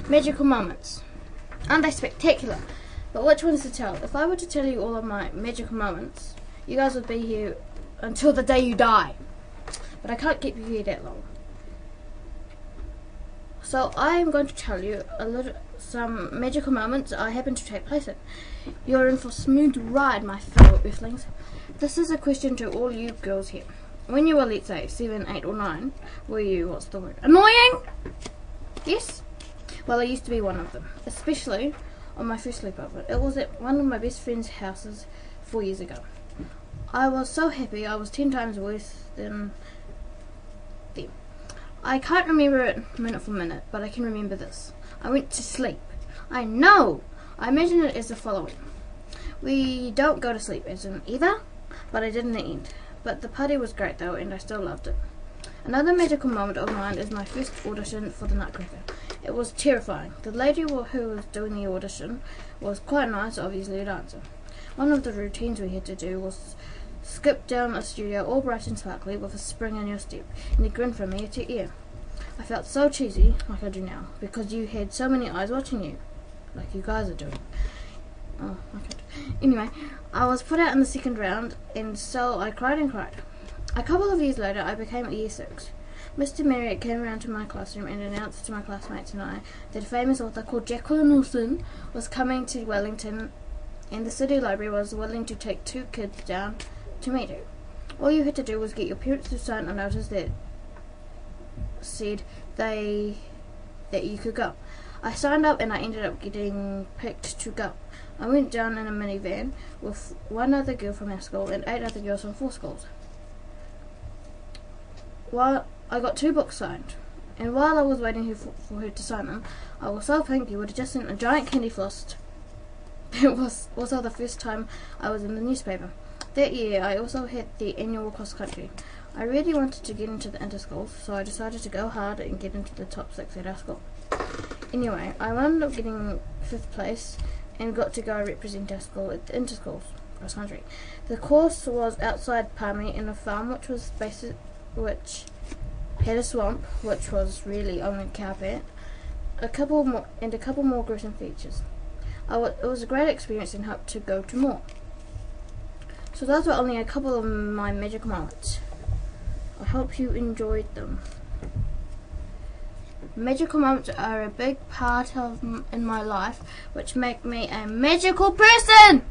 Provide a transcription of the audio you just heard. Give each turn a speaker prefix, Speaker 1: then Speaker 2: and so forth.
Speaker 1: Magical moments. Aren't they spectacular? But which ones to tell? If I were to tell you all of my magical moments, you guys would be here until the day you die. But I can't keep you here that long. So I am going to tell you some magical moments I happen to take place in. You're in for a smooth ride, my fellow earthlings. This is a question to all you girls here. When you were, let's say, 7, 8 or 9, were you, what's the word, annoying? Yes? Well, I used to be one of them, especially on my first sleepover. It was at one of my best friend's houses 4 years ago. I was so happy I was 10 times worse than them. I can't remember it minute for minute, but I can remember this. I went to sleep. I know! I imagine it as the following. We don't go to sleep as in either, but I didn't end. But the party was great though, and I still loved it. Another magical moment of mine is my first audition for the Nutcracker. It was terrifying. The lady who was doing the audition was quite nice, obviously a dancer. One of the routines we had to do was skip down a studio all bright and sparkly with a spring in your step and a grin from ear to ear. I felt so cheesy, like I do now, because you had so many eyes watching you, like you guys are doing. Oh, okay. Anyway, I was put out in the second round, and so I cried and cried. A couple of years later, I became at year 6. Mr. Marriott came around to my classroom and announced to my classmates and I that a famous author called Jacqueline Wilson was coming to Wellington, and the city library was willing to take 2 kids down to meet her. All you had to do was get your parents to sign a notice that said that you could go. I signed up and I ended up getting picked to go. I went down in a minivan with 1 other girl from our school and 8 other girls from 4 schools. While I got 2 books signed, and while I was waiting for her to sign them, I was so pink you would have just sent a giant candy floss. It was also the first time I was in the newspaper. That year I also had the annual cross country. I really wanted to get into the inter-schools, so I decided to go hard and get into the top 6 at our school. Anyway, I wound up getting 5th place and got to go represent our school at the inter-schools cross country. The course was outside Palmy in a farm which had a swamp, which was really only carpet, a couple more gruesome features. It was a great experience and hope to go to more. So those were only a couple of my magical moments. I hope you enjoyed them. Magical moments are a big part in my life, which make me a magical person!